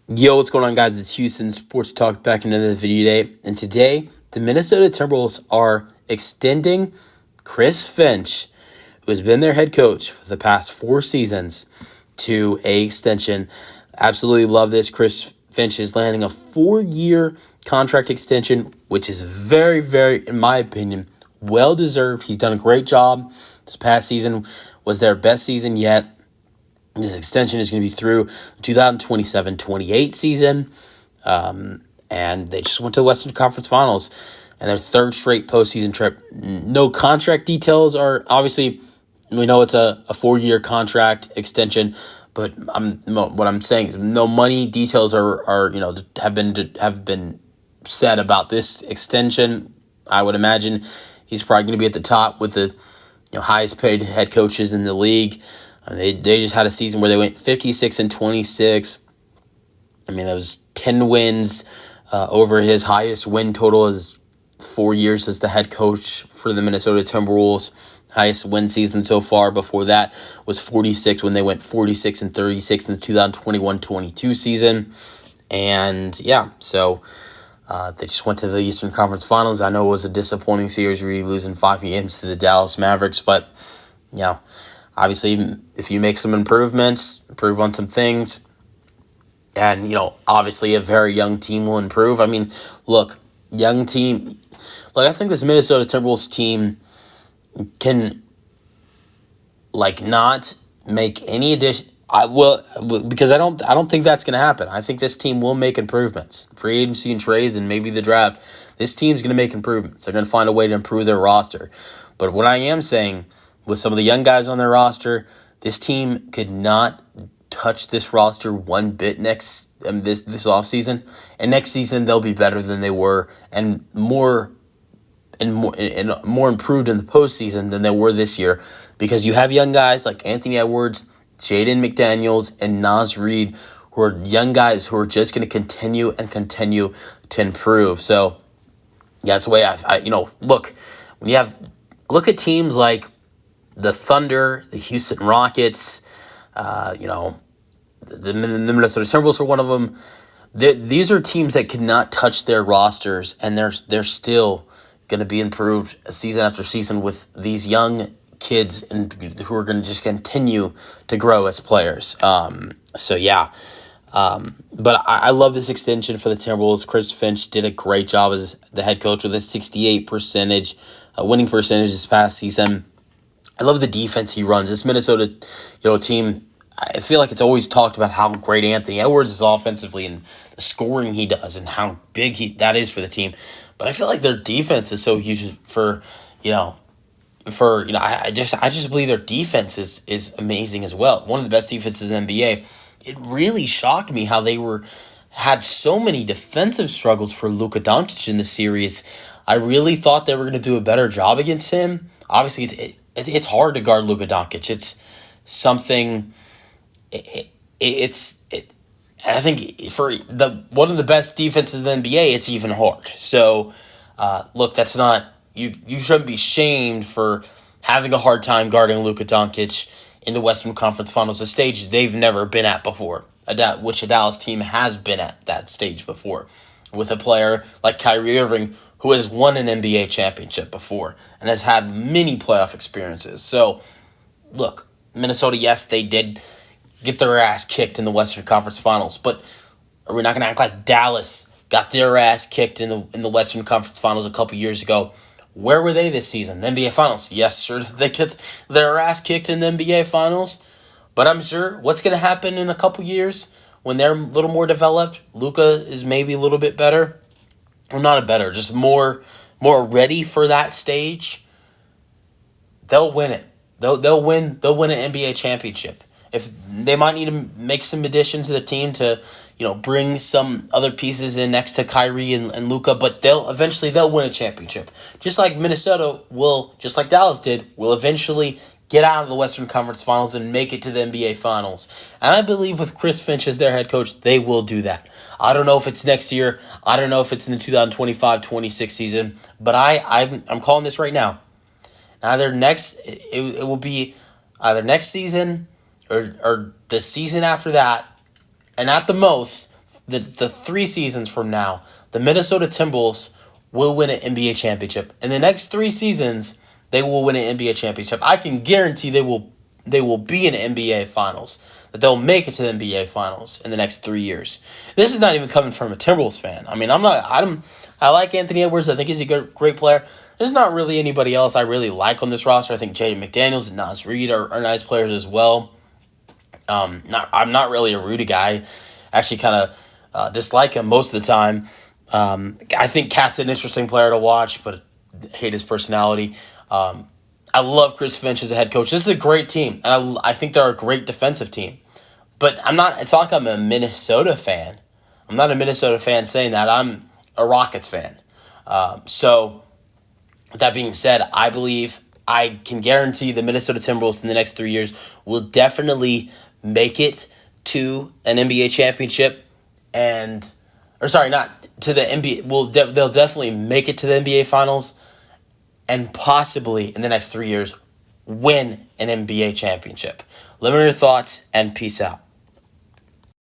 Yo, what's going on, guys? It's Houston Sports Talk back in another video today. And today, the Minnesota Timberwolves are extending Chris Finch, who has been their head coach for the past 4 seasons, to a extension. Absolutely love this. Chris Finch is landing a 4-year contract extension, which is very, very, in my opinion, well-deserved. He's done a great job. This past season was their best season yet. This extension is going to be through the 2027-28 season, and they just went to the Western Conference Finals and their third straight postseason trip. No contract details are obviously. We know it's a 4-year contract extension, but what I'm saying is no money details are have been said about this extension. I would imagine he's probably going to be at the top with the highest paid head coaches in the league. They just had a season where they went 56-26. I mean, that was 10 wins over his highest win total as 4 years as the head coach for the Minnesota Timberwolves. Highest win season so far before that was 46 when they went 46-36 in the 2021-22 season. And yeah, so they just went to the Eastern Conference Finals. I know it was a disappointing series where you losing 5 games to the Dallas Mavericks, but obviously, if you make some improvements, improve on some things, and, obviously a very young team will improve. I mean, look, young team. Look, I think this Minnesota Timberwolves team can, not make any addition. Because I don't think that's going to happen. I think this team will make improvements. Free agency and trades and maybe the draft. This team's going to make improvements. They're going to find a way to improve their roster. But what I am saying, with some of the young guys on their roster, this team could not touch this roster one bit this offseason. And next season they'll be better than they were and more improved in the postseason than they were this year, because you have young guys like Anthony Edwards, Jaden McDaniels, and Naz Reid, who are young guys who are just going to continue to improve. So yeah, that's the way I look at teams like the Thunder, the Houston Rockets, the Minnesota Timberwolves are one of them. These are teams that cannot touch their rosters, and they're still going to be improved season after season with these young kids and who are going to just continue to grow as players. But I love this extension for the Timberwolves. Chris Finch did a great job as the head coach with a 68% winning percentage this past season. I love the defense he runs. This Minnesota, team, I feel like it's always talked about how great Anthony Edwards is offensively and the scoring he does and how big that is for the team. But I feel like their defense is so huge I just believe their defense is amazing as well. One of the best defenses in the NBA. It really shocked me how they had so many defensive struggles for Luka Doncic in the series. I really thought they were going to do a better job against him. Obviously, it's hard to guard Luka Doncic. It's something. I think for one of the best defenses in the NBA, it's even hard. So, look, that's not you. You shouldn't be shamed for having a hard time guarding Luka Doncic in the Western Conference Finals, a stage they've never been at before. Which a Dallas team has been at that stage before, with a player like Kyrie Irving, who has won an NBA championship before and has had many playoff experiences. So, look, Minnesota, yes, they did get their ass kicked in the Western Conference Finals, but are we not going to act like Dallas got their ass kicked in the Western Conference Finals a couple years ago? Where were they this season? The NBA Finals. Yes, sure, they get their ass kicked in the NBA Finals, but I'm sure what's going to happen in a couple years when they're a little more developed, Luka is maybe a little bit better. Well, not better, just more ready for that stage. They'll win it. They'll win an NBA championship. If they might need to make some additions to the team to, bring some other pieces in next to Kyrie and Luka, but they'll win a championship. Just like Minnesota just like Dallas did, will eventually get out of the Western Conference Finals and make it to the NBA Finals. And I believe with Chris Finch as their head coach, they will do that. I don't know if it's next year. I don't know if it's in the 2025-26 season. But I'm calling this right now. It will be either next season or the season after that. And at the most, the 3 seasons from now, the Minnesota Timberwolves will win an NBA championship. In the next 3 seasons, they will win an NBA championship. I can guarantee they will be in the NBA Finals. That they'll make it to the NBA Finals in the next 3 years. This is not even coming from a Timberwolves fan. I mean, I like Anthony Edwards. I think he's a great player. There's not really anybody else I really like on this roster. I think Jaden McDaniels and Naz Reid are nice players as well. I'm not really a Rudy guy. Actually, kind of dislike him most of the time. I think Cat's an interesting player to watch, but hate his personality. I love Chris Finch as a head coach. This is a great team, and I think they're a great defensive team. But it's not like I'm a Minnesota fan. I'm not a Minnesota fan saying that. I'm a Rockets fan. So, with that being said, I can guarantee the Minnesota Timberwolves in the next 3 years will definitely make it to an NBA championship, not to the NBA. They'll definitely make it to the NBA Finals, and possibly in the next 3 years win an NBA championship. Let me know your thoughts, and peace out.